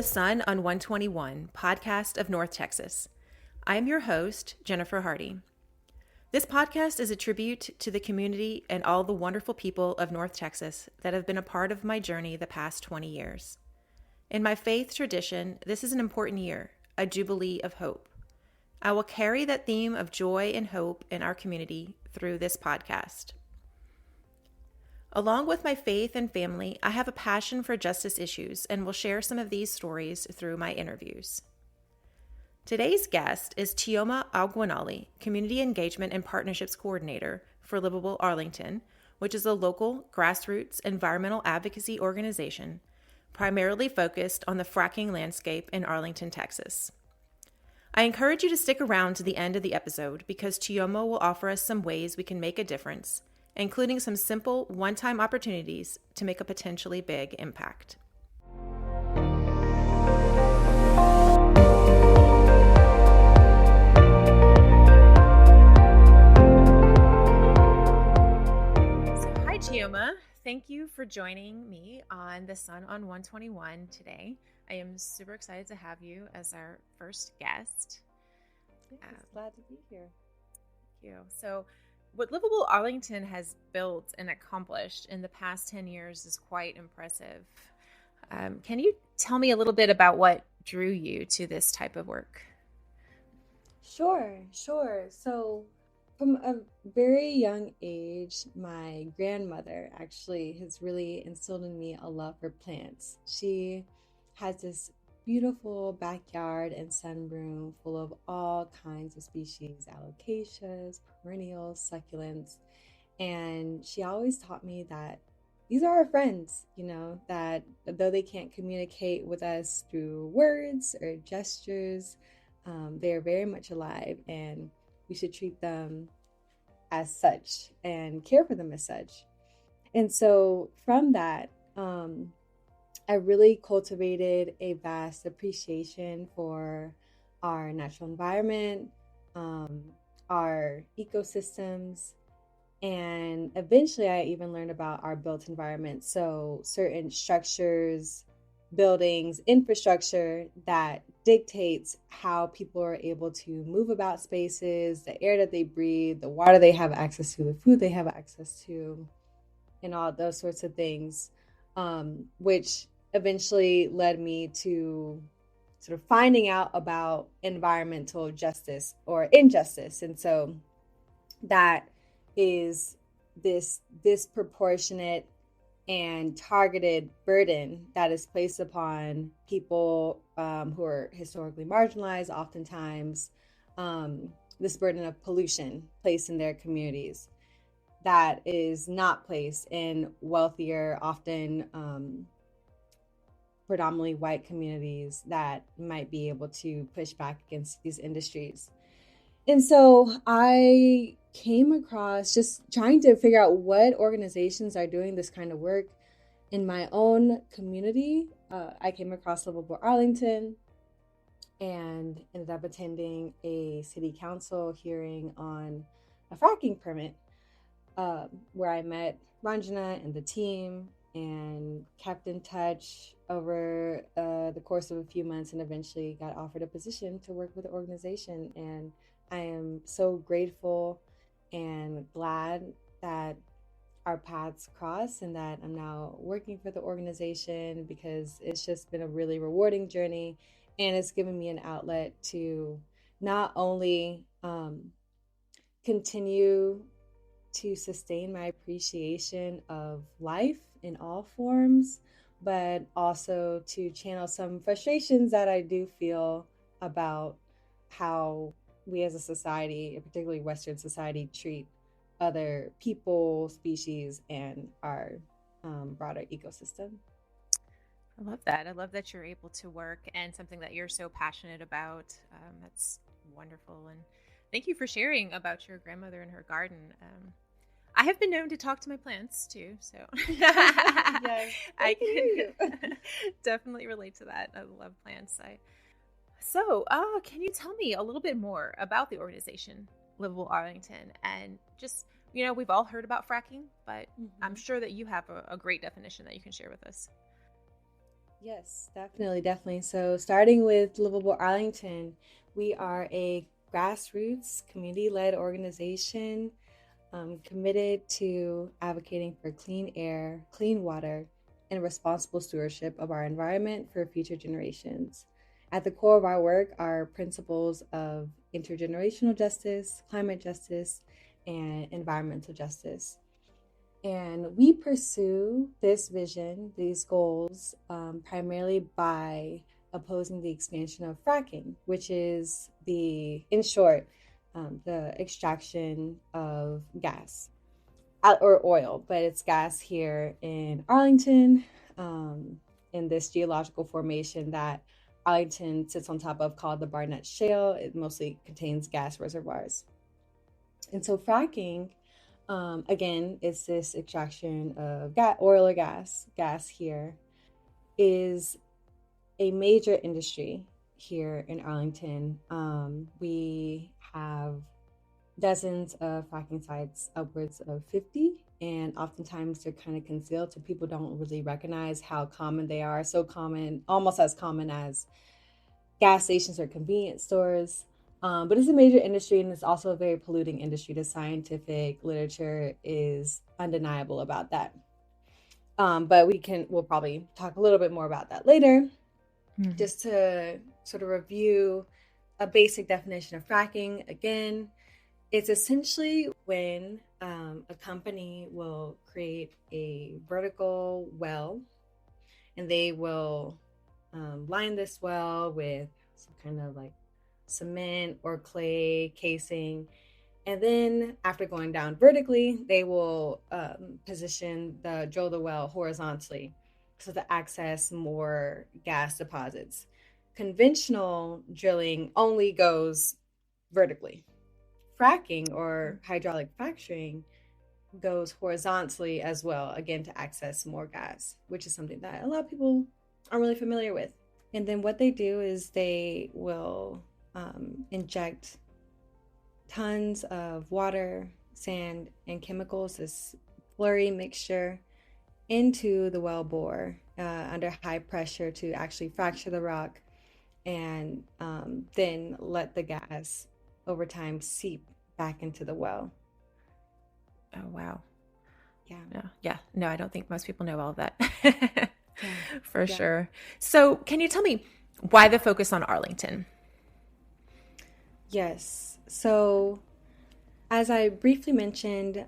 the Sun on 121 podcast of North Texas. I am your host, Jennifer Hardy. This podcast is a tribute to the community and all the wonderful people of North Texas that have been a part of my journey the past 20 years. In my faith tradition, this is an important year, a jubilee of hope. I will carry that theme of joy and hope in our community through this podcast. Along with my faith and family, I have a passion for justice issues and will share some of these stories through my interviews. Today's guest is Chioma Ugwonali, Community Engagement and Partnerships Coordinator for Liveable Arlington, which is a local grassroots environmental advocacy organization primarily focused on the fracking landscape in Arlington, Texas. I encourage you to stick around to the end of the episode because Chioma will offer us some ways we can make a difference, including some simple one-time opportunities to make a potentially big impact. So, hi Chioma, thank you for joining me on the Sun on 121 today. I am super excited to have you as our first guest. Glad to be here. Thank you. So, what Liveable Arlington has built and accomplished in the past 10 years is quite impressive. Can you tell me a little bit about what drew you to this type of work? Sure. So from a very young age, my grandmother actually has really instilled in me a love for plants. She has this beautiful backyard and sunroom full of all kinds of species, alocasias, perennials, succulents. And she always taught me that these are our friends, that though they can't communicate with us through words or gestures, they are very much alive and we should treat them as such and care for them as such. And so from that, I really cultivated a vast appreciation for our natural environment, our ecosystems, and eventually I even learned about our built environment. So certain structures, buildings, infrastructure that dictates how people are able to move about spaces, the air that they breathe, the water they have access to, the food they have access to, and all those sorts of things, which eventually led me to sort of finding out about environmental justice or injustice. And so that is this disproportionate and targeted burden that is placed upon people who are historically marginalized, oftentimes this burden of pollution placed in their communities that is not placed in wealthier, often predominantly white communities that might be able to push back against these industries. And so I came across just trying to figure out what organizations are doing this kind of work in my own community. I came across Liveable Arlington and ended up attending a city council hearing on a fracking permit where I met Ranjana and the team and kept in touch over the course of a few months and eventually got offered a position to work with the organization. And I am so grateful and glad that our paths cross and that I'm now working for the organization because it's just been a really rewarding journey and it's given me an outlet to not only continue to sustain my appreciation of life in all forms, but also to channel some frustrations that I do feel about how we as a society, particularly Western society, treat other people, species, and our broader ecosystem. I love that. I love that you're able to work and something that you're so passionate about. That's wonderful. And thank you for sharing about your grandmother and her garden. I have been known to talk to my plants too, so Yes, I can definitely relate to that. I love plants. So, can you tell me a little bit more about the organization Liveable Arlington and just, we've all heard about fracking, but I'm sure that you have a great definition that you can share with us. Yes, definitely, definitely. So, starting with Liveable Arlington, we are a grassroots, community led organization committed to advocating for clean air, clean water, and responsible stewardship of our environment for future generations. At the core of our work are principles of intergenerational justice, climate justice, and environmental justice. And we pursue this vision, these goals, primarily by opposing the expansion of fracking, which is in short, the extraction of gas or oil, but it's gas here in Arlington, um, in this geological formation that Arlington sits on top of called the Barnett Shale. It mostly contains gas reservoirs. And so fracking, again, it's this extraction of oil or gas here, is a major industry here in Arlington. We have dozens of fracking sites, upwards of 50, and oftentimes they're kind of concealed, so people don't really recognize how common they are. So common, almost as common as gas stations or convenience stores. But it's a major industry, and it's also a very polluting industry. The scientific literature is undeniable about that. But we'll probably talk a little bit more about that later. Mhm. Just to sort of review a basic definition of fracking again, it's essentially when a company will create a vertical well, and they will line this well with some kind of like cement or clay casing. And then after going down vertically, they will drill the well horizontally so to access more gas deposits. Conventional drilling only goes vertically. Fracking or hydraulic fracturing goes horizontally as well, again, to access more gas, which is something that a lot of people aren't really familiar with. And then what they do is they will inject tons of water, sand, and chemicals, this slurry mixture, into the well bore under high pressure to actually fracture the rock, and then let the gas over time seep back into the well. Oh, wow. Yeah. No, yeah. No, I don't think most people know all of that. Yeah. For Yeah. sure. So, can you tell me why the focus on Arlington? Yes. So, as I briefly mentioned,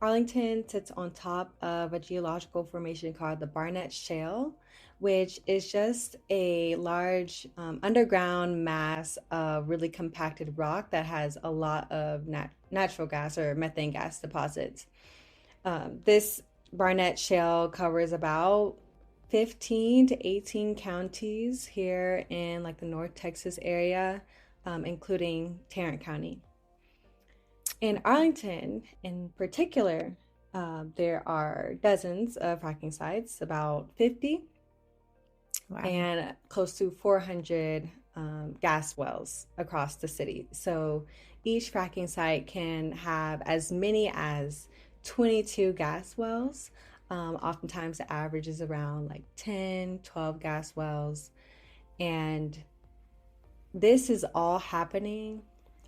Arlington sits on top of a geological formation called the Barnett Shale, which is just a large underground mass of really compacted rock that has a lot of natural gas or methane gas deposits. This Barnett Shale covers about 15 to 18 counties here in like the North Texas area, including Tarrant County. In Arlington, in particular, there are dozens of fracking sites, about 50, Wow. and close to 400 gas wells across the city. So each fracking site can have as many as 22 gas wells. Oftentimes, the average is around like 10, 12 gas wells. And this is all happening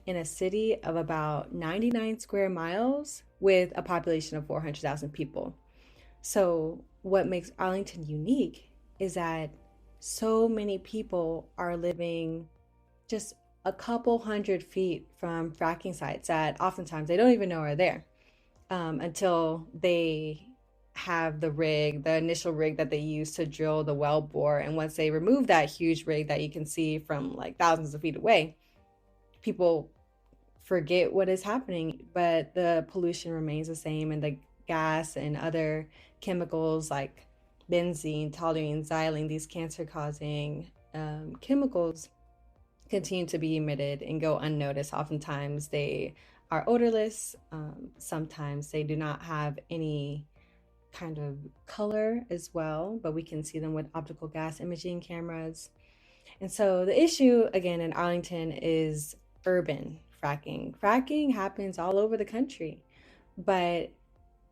in a city of about 99 square miles with a population of 400,000 people. So, what makes Arlington unique is that so many people are living just a couple 100 feet from fracking sites that oftentimes they don't even know are there until they have the initial rig that they use to drill the well bore. And once they remove that huge rig that you can see from like thousands of feet away, people forget what is happening, but the pollution remains the same, and the gas and other chemicals like benzene, toluene, xylene, these cancer causing chemicals continue to be emitted and go unnoticed. Oftentimes they are odorless. Sometimes they do not have any kind of color as well, but we can see them with optical gas imaging cameras. And so the issue again in Arlington is urban fracking. Fracking happens all over the country, but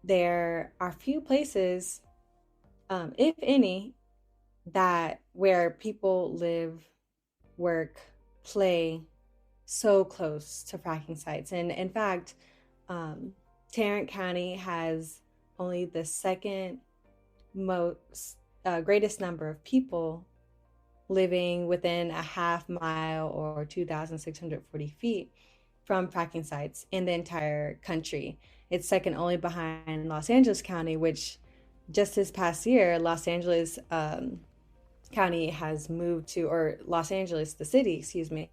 there are few places if any, that where people live, work, play so close to fracking sites. And in fact, um, Tarrant County has only the second most greatest number of people living within a half mile or 2,640 feet from fracking sites in the entire country. It's second only behind Los Angeles County, which just this past year, Los Angeles County has moved to, or Los Angeles, the city, excuse me,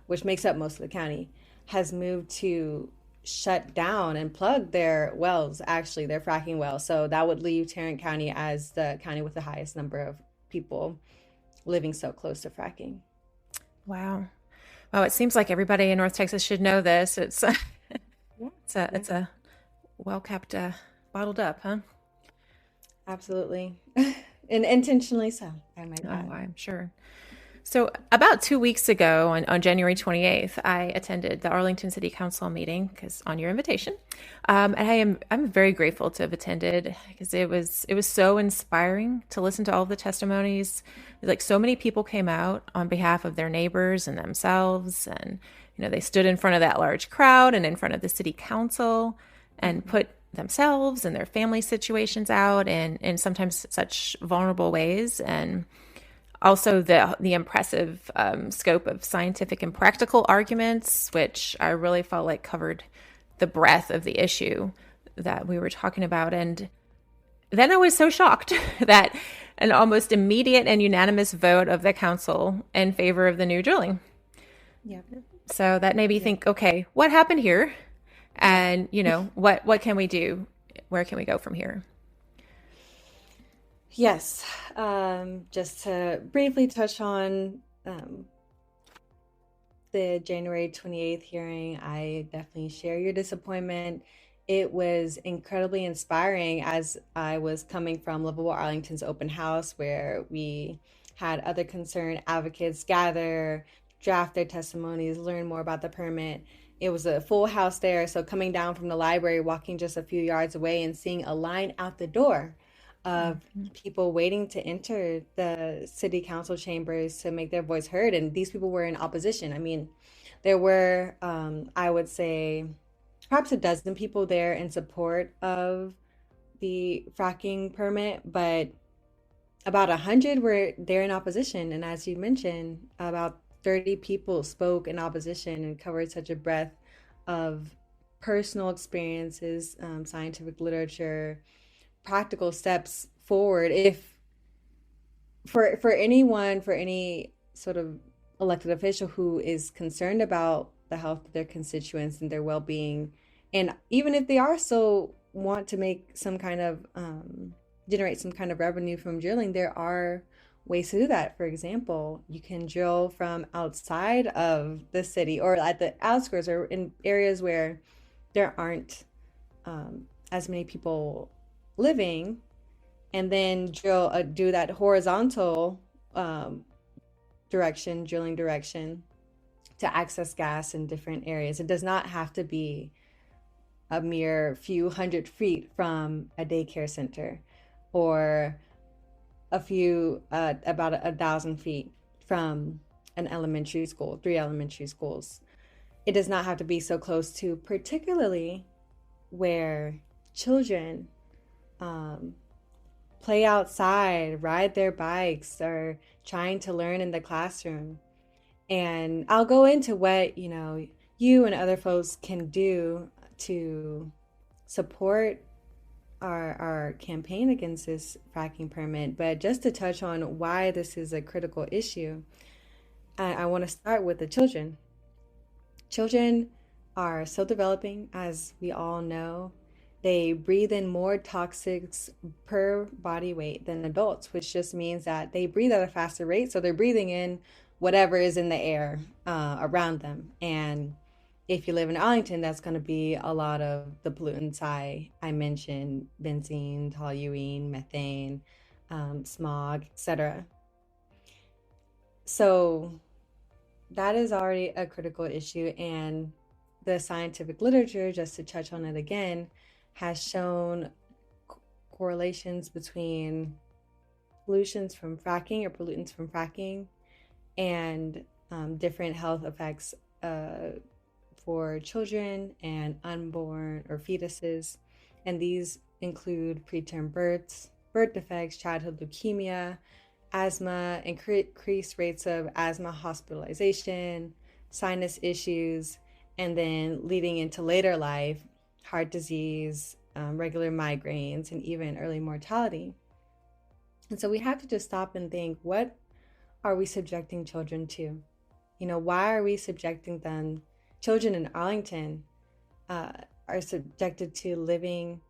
which makes up most of the county, has moved to shut down and plug their wells, actually, their fracking wells. So that would leave Tarrant County as the county with the highest number of people living so close to fracking. Wow. Well, it seems like everybody in North Texas should know this. It's Yeah, it's a well kept bottled up, huh? absolutely. And intentionally so, I might Oh, add. I'm sure. So, about 2 weeks ago, on January 28th, I attended the Arlington City Council meeting because on your invitation, and I'm very grateful to have attended because it was so inspiring to listen to all of the testimonies. Like so many people came out on behalf of their neighbors and themselves, and they stood in front of that large crowd and in front of the city council and Mhm. put themselves and their family situations out in sometimes such vulnerable ways, and also the impressive scope of scientific and practical arguments, which I really felt like covered the breadth of the issue that we were talking about. And then I was so shocked that an almost immediate and unanimous vote of the council in favor of the new drilling. Yep. So that made me Yep. think, okay, what happened here? And what can we do? Where can we go from here? Yes. Just to briefly touch on the January 28th hearing, I definitely share your disappointment. It was incredibly inspiring as I was coming from Liveable Arlington's open house, where we had other concerned advocates gather, draft their testimonies, learn more about the permit. It was a full house there. So, coming down from the library, walking just a few yards away, and seeing a line out the door of Mhm. people waiting to enter the city council chambers to make their voice heard. And these people were in opposition. I mean, there were, I would say, perhaps a dozen people there in support of the fracking permit, but about 100 were there in opposition. And as you mentioned, about 30 people spoke in opposition and covered such a breadth of personal experiences, scientific literature, practical steps forward if for anyone, for any sort of elected official who is concerned about the health of their constituents and their well-being, and even if they are so want to make some kind of generate some kind of revenue from drilling, there are ways to do that. For example, you can drill from outside of the city or at the outskirts or in areas where there aren't as many people living, and then do that horizontal um, drilling direction to access gas in different areas. It does not have to be a mere few hundred feet from a daycare center or a few about 1,000 feet from an elementary school, three elementary schools. It does not have to be so close to, particularly where children um, play outside, ride their bikes, or trying to learn in the classroom. And I'll go into what, you and other folks can do to support our campaign against this fracking permit. But just to touch on why this is a critical issue, I want to start with the children. Children are still developing, as we all know. They breathe in more toxics per body weight than adults, which just means that they breathe at a faster rate. So they're breathing in whatever is in the air around them. And if you live in Arlington, that's going to be a lot of the pollutants I mentioned: benzene, toluene, methane, smog, etc. So that is already a critical issue. And the scientific literature, just to touch on it again, has shown correlations between pollutions from fracking or pollutants from fracking and different health effects for children and unborn or fetuses. And these include preterm births, birth defects, childhood leukemia, asthma, increased rates of asthma hospitalization, sinus issues, and then leading into later life, heart disease, regular migraines, and even early mortality. And so we have to just stop and think, what are we subjecting children to? Why are we subjecting them? Children in Arlington are subjected to living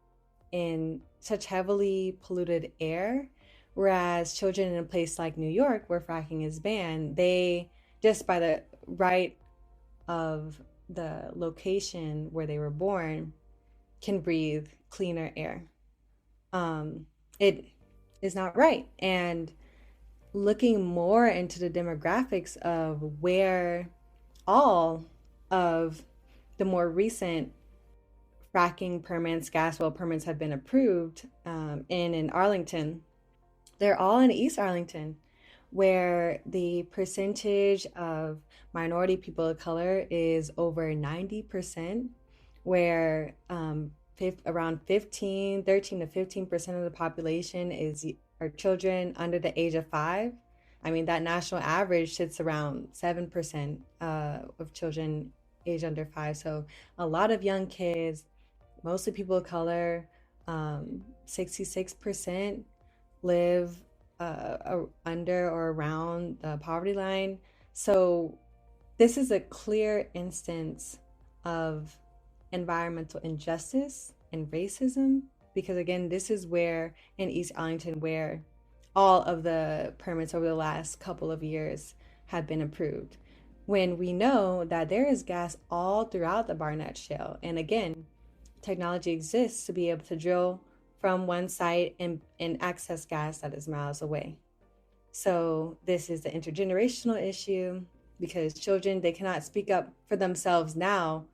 in such heavily polluted air, whereas children in a place like New York, where fracking is banned, they, just by the right of the location where they were born, can breathe cleaner air. It is not right. And looking more into the demographics of where all of the more recent fracking permits, gas well permits have been approved in Arlington, they're all in East Arlington, where the percentage of minority people of color is over 90%, where around 13 to 15% of the population are children under the age of 5. I mean, that national average sits around 7% of children age under 5. So a lot of young kids, mostly people of color, 66% live under or around the poverty line. So this is a clear instance of environmental injustice and racism, because again, this is where in East Arlington, where all of the permits over the last couple of years have been approved, when we know that there is gas all throughout the Barnett Shale. And again, technology exists to be able to drill from one site and access gas that is miles away. So this is the intergenerational issue, because children, they cannot speak up for themselves now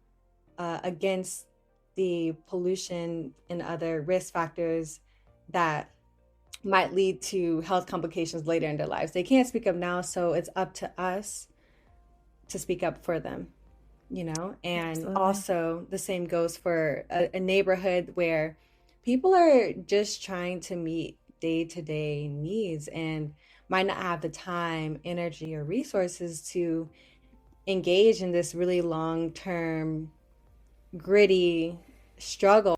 against the pollution and other risk factors that might lead to health complications later in their lives. They can't speak up now, so it's up to us to speak up for them, And Absolutely. Also the same goes for a neighborhood where people are just trying to meet day-to-day needs and might not have the time, energy, or resources to engage in this really long-term, gritty struggle.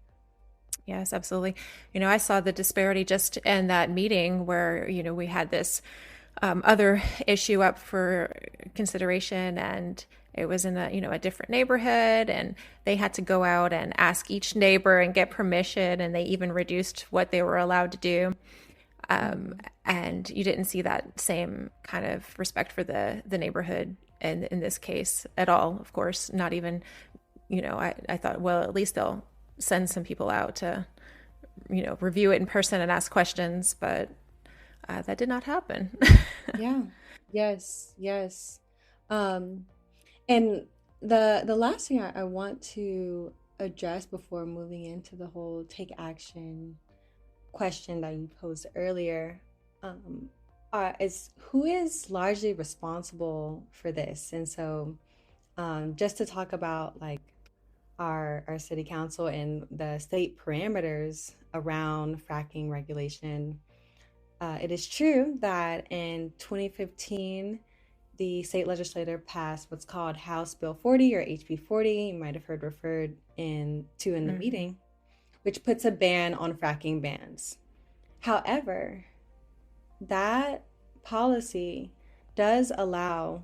Yes, absolutely. I saw the disparity just in that meeting where, we had this other issue up for consideration, and it was in a different neighborhood, and they had to go out and ask each neighbor and get permission, and they even reduced what they were allowed to do. And you didn't see that same kind of respect for the neighborhood in this case at all. Of course, not even, I thought, well, at least they'll send some people out to, review it in person and ask questions, but that did not happen. Yeah. Yes. And the last thing I want to address before moving into the whole take action question that you posed earlier is who is largely responsible for this. And so just to talk about like our city council and the state parameters around fracking regulation, it is true that in 2015 the state legislature passed what's called House Bill 40 or HB 40, you might have heard referred in the meeting, which puts a ban on fracking bans. However, that policy does allow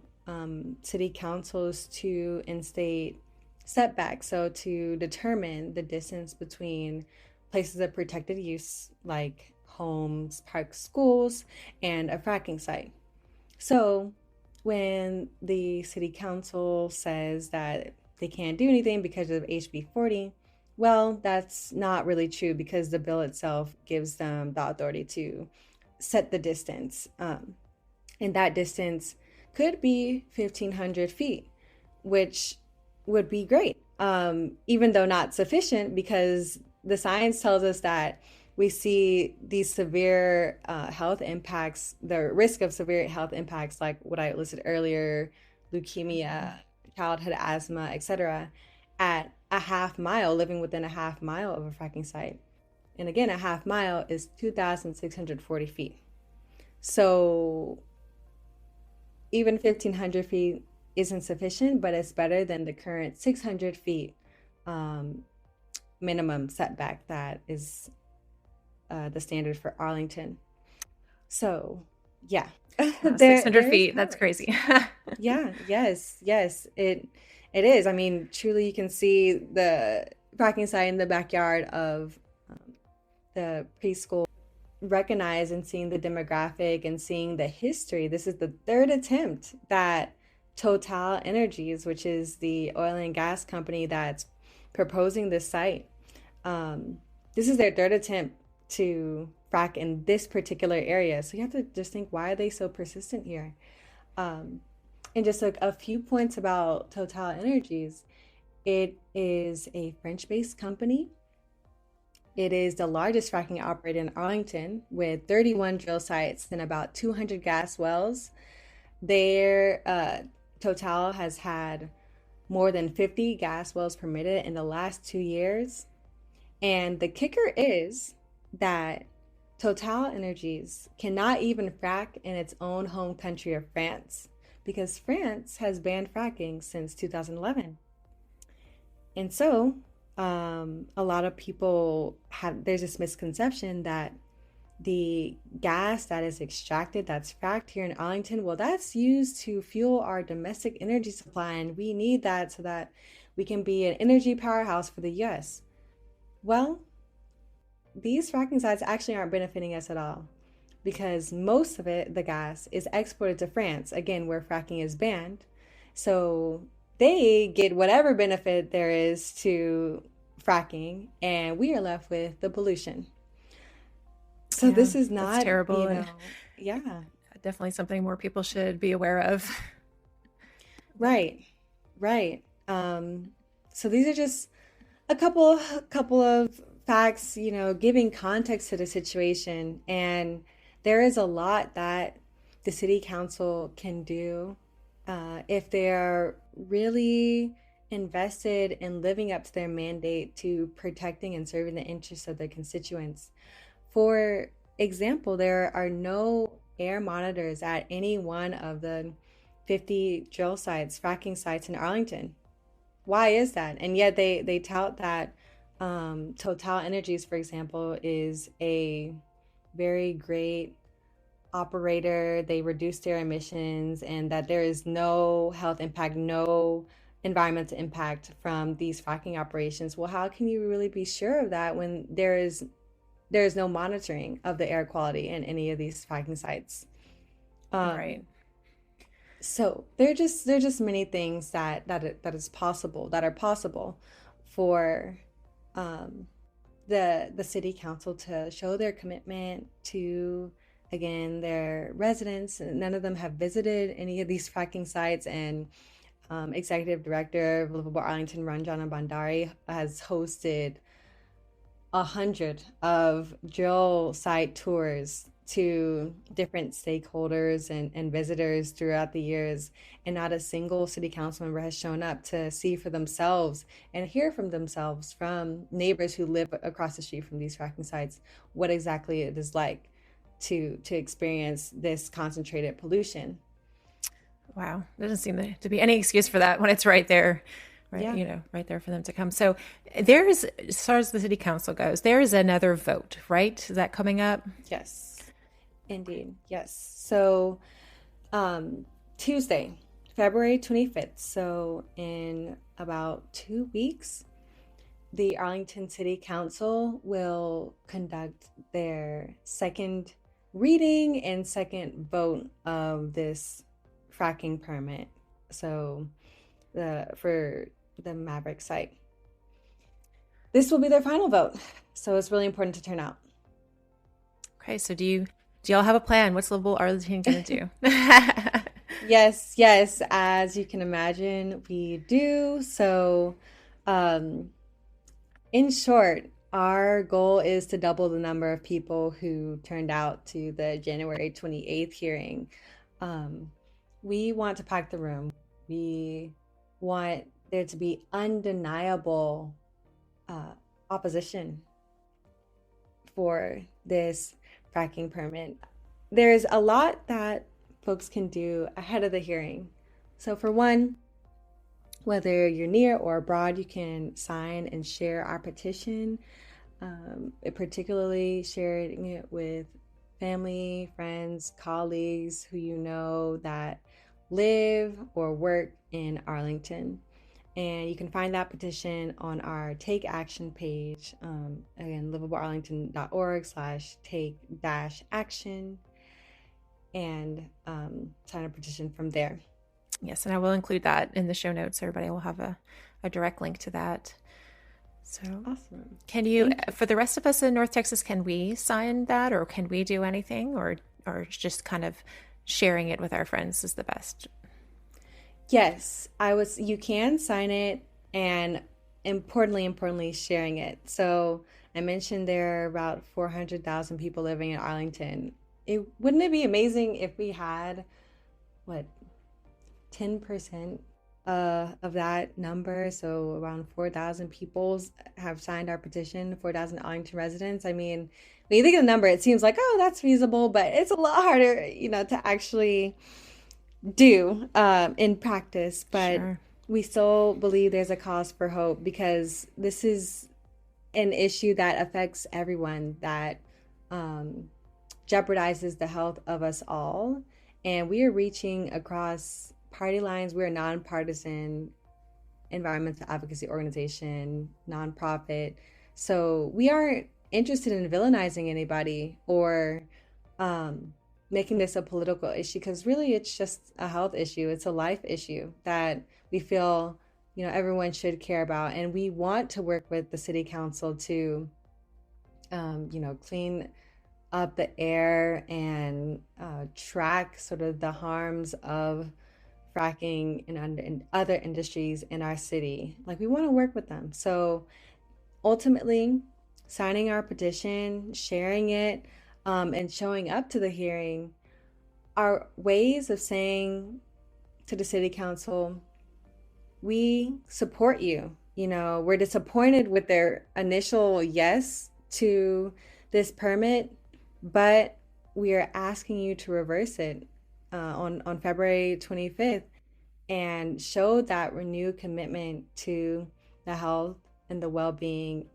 city councils to instate setbacks, so to determine the distance between places of protected use like homes, parks, schools, and a fracking site. So when the city council says that they can't do anything because of HB 40, well, that's not really true, because the bill itself gives them the authority to set the distance. And that distance could be 1,500 feet, which would be great, even though not sufficient, because the science tells us that we see these severe health impacts, the risk of severe health impacts, like what I listed earlier, leukemia, childhood asthma, etc., at a half mile, living within a half mile of a fracking site. And again, a half mile is 2,640 feet. So even 1,500 feet isn't sufficient, but it's better than the current 600 feet minimum setback that is the standard for Arlington. So, yeah. 600 feet. That's crazy. Yeah, yes. It is. I mean, truly, you can see the fracking site in the backyard of the preschool. Recognize and seeing the demographic and seeing the history. This is the third attempt that Total Energies, which is the oil and gas company that's proposing this site, this is their third attempt to frack in this particular area. So you have to just think, why are they so persistent here? And just a few points about Total Energies. It is a French-based company. It is the largest fracking operator in Arlington with 31 drill sites and about 200 gas wells. Their Total has had more than 50 gas wells permitted in the last 2 years. And the kicker is that Total Energies cannot even frack in its own home country of France, because France has banned fracking since 2011. And so a lot of people there's this misconception that the gas that is extracted, that's fracked here in Arlington, well, that's used to fuel our domestic energy supply, and we need that so that we can be an energy powerhouse for the US. Well, these fracking sites actually aren't benefiting us at all, because most of it, the gas, is exported to France, again, where fracking is banned. So they get whatever benefit there is to fracking, and we are left with the pollution. So yeah, this is not terrible. Yeah, definitely something more people should be aware of. Right. So these are just a couple of facts, giving context to the situation. And there is a lot that the city council can do if they're really invested in living up to their mandate to protecting and serving the interests of their constituents. For example, there are no air monitors at any one of the 50 drill sites, fracking sites in Arlington. Why is that? And yet they tout that Total Energies, for example, is a very great operator. They reduce their emissions, and that there is no health impact, no environmental impact from these fracking operations. Well, how can you really be sure of that when there is no monitoring of the air quality in any of these fracking sites? Right. So there are just many things that are possible for the city council to show their commitment to, again, their residents. None of them have visited any of these fracking sites, and Executive Director of Liveable Arlington, Ranjana Bandari, has hosted 100 of drill site tours to different stakeholders and visitors throughout the years, and not a single city council member has shown up to see for themselves and hear from themselves, from neighbors who live across the street from these fracking sites, what exactly it is like to experience this concentrated pollution. Wow, there doesn't seem to be any excuse for that when it's right there. Right, Yeah. right there for them to come. So there's, as far as the city council goes, there is another vote, right? Is that coming up? Yes, indeed. Yes. So Tuesday, February 25th. So in about 2 weeks, the Arlington City Council will conduct their second reading and second vote of this fracking permit. So for the Maverick site. This will be their final vote. So it's really important to turn out. Okay, so do y'all have a plan? What's Liveable Arlington going to do? Yes. As you can imagine, we do. So in short, Our goal is to double the number of people who turned out to the January 28th hearing. Um, we want to pack the room. We want there to be undeniable opposition for this fracking permit. There's a lot that folks can do ahead of the hearing. So, for one, whether you're near or abroad, you can sign and share our petition, particularly sharing it with family, friends, colleagues who you know that live or work in Arlington. And you can find that petition on our Take Action page. Again, liveablearlington.org/take-action, and sign a petition from there. Yes, and I will include that in the show notes. Everybody will have a direct link to that. So awesome. Can you, for the rest of us in North Texas, can we sign that, or can we do anything, or just kind of sharing it with our friends is the best? Yes, you can sign it, and importantly sharing it. So I mentioned there are about 400,000 people living in Arlington. Wouldn't it be amazing if we had 10% of that number, so around 4,000 people have signed our petition, 4,000 Arlington residents. I mean, when you think of the number, it seems like, oh, that's feasible, but it's a lot harder, to actually do in practice. But sure, we still believe there's a cause for hope, because this is an issue that affects everyone, that jeopardizes the health of us all. And we are reaching across party lines. We're a nonpartisan environmental advocacy organization, nonprofit. So we aren't interested in villainizing anybody or making this a political issue, because really it's just a health issue. It's a life issue that we feel, everyone should care about. And we want to work with the city council to, clean up the air and track sort of the harms of fracking and other industries in our city. Like, we want to work with them. So ultimately, signing our petition, sharing it, and showing up to the hearing are ways of saying to the city council, we support you. We're disappointed with their initial yes to this permit, but we are asking you to reverse it on February 25th and show that renewed commitment to the health and the well-being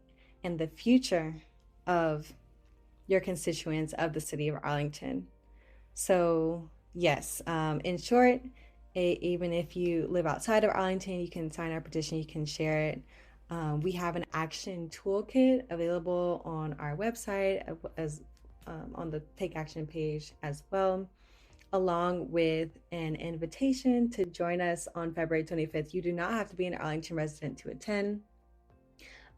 and the future of your constituents of the city of Arlington. So yes, in short, even if you live outside of Arlington, you can sign our petition, you can share it. We have an action toolkit available on our website, as on the Take Action page as well, along with an invitation to join us on February 25th. You do not have to be an Arlington resident to attend.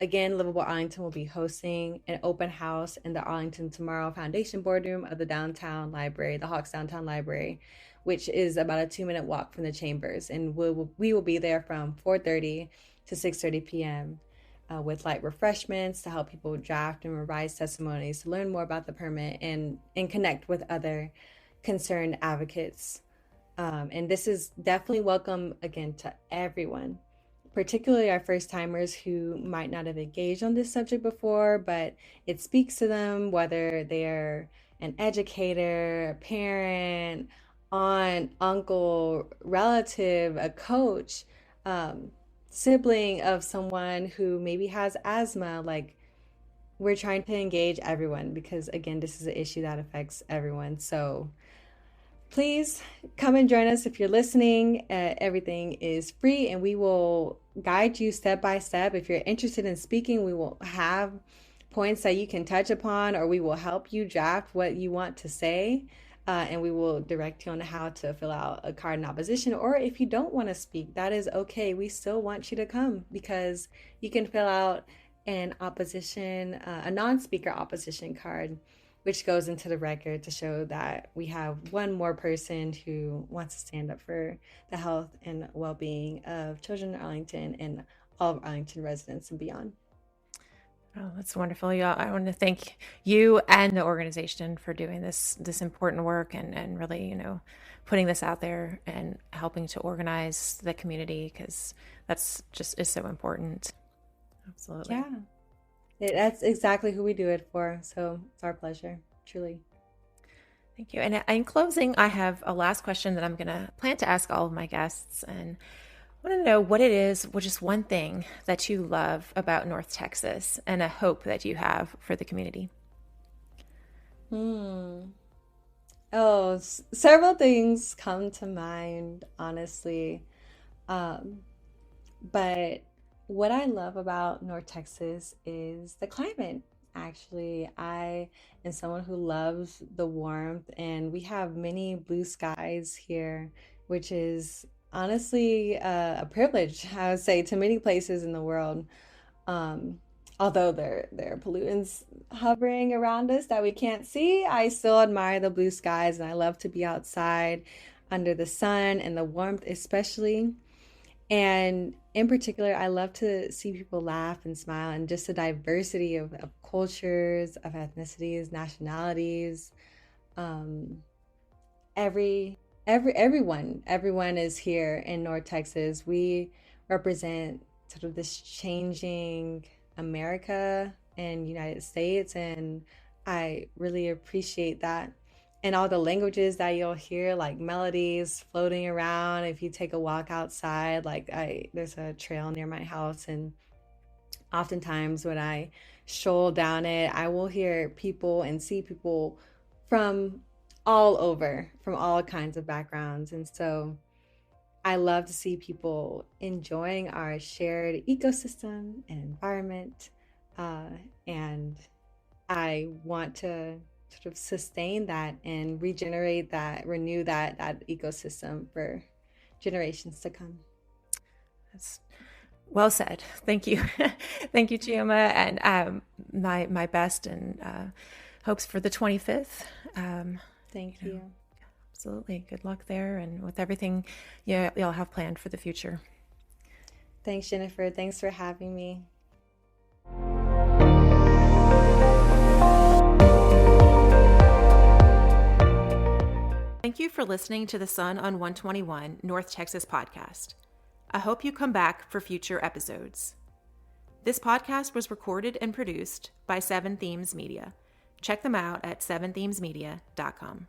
Again, Liveable Arlington will be hosting an open house in the Arlington Tomorrow Foundation boardroom of the downtown library, the Hawks Downtown Library, which is about a 2-minute walk from the chambers. And we will be there from 4:30 to 6:30 p.m. With light refreshments to help people draft and revise testimonies, to learn more about the permit and connect with other concerned advocates. And this is definitely welcome, again, to everyone, particularly our first timers who might not have engaged on this subject before, but it speaks to them, whether they're an educator, a parent, aunt, uncle, relative, a coach, sibling of someone who maybe has asthma. Like, we're trying to engage everyone, because again, this is an issue that affects everyone. So please come and join us if you're listening. Everything is free, and we will guide you step by step. If you're interested in speaking, we will have points that you can touch upon, or we will help you draft what you want to say. And we will direct you on how to fill out a card in opposition. Or if you don't want to speak, that is okay. We still want you to come, because you can fill out an opposition, a non-speaker opposition card, which goes into the record to show that we have one more person who wants to stand up for the health and well-being of children in Arlington and all of Arlington residents and beyond. Oh, that's wonderful. Yeah, I want to thank you and the organization for doing this important work and really, putting this out there and helping to organize the community, because that's just is so important. Absolutely. Yeah, that's exactly who we do it for. So it's our pleasure, truly. Thank you. And in closing, I have a last question that I'm going to plan to ask all of my guests. And I want to know what it is, which is one thing that you love about North Texas and a hope that you have for the community. Hmm. Oh, several things come to mind, honestly. Um, but what I love about North Texas is the climate. Actually, I am someone who loves the warmth, and we have many blue skies here, which is honestly a privilege, I would say, to many places in the world. Um, Although there are pollutants hovering around us that we can't see, I still admire the blue skies, and I love to be outside under the sun and the warmth, especially. And in particular, I love to see people laugh and smile, and just the diversity of cultures, of ethnicities, nationalities. Um, everyone is here in North Texas. We represent sort of this changing America and United States, and I really appreciate that. And all the languages that you'll hear, like melodies floating around if you take a walk outside. Like I there's a trail near my house, and oftentimes when I stroll down it, I will hear people and see people from all over, from all kinds of backgrounds. And so I love to see people enjoying our shared ecosystem and environment. Uh, and I want to sort of sustain that and regenerate that, renew that ecosystem for generations to come. That's well said. Thank you. Thank you, Chioma. And my best and hopes for the 25th. Thank you. Absolutely. Good luck there and with everything y'all have planned for the future. Thanks, Jennifer. Thanks for having me. Thank you for listening to the Sun on 121 North Texas podcast. I hope you come back for future episodes. This podcast was recorded and produced by Seven Themes Media. Check them out at seventhemesmedia.com.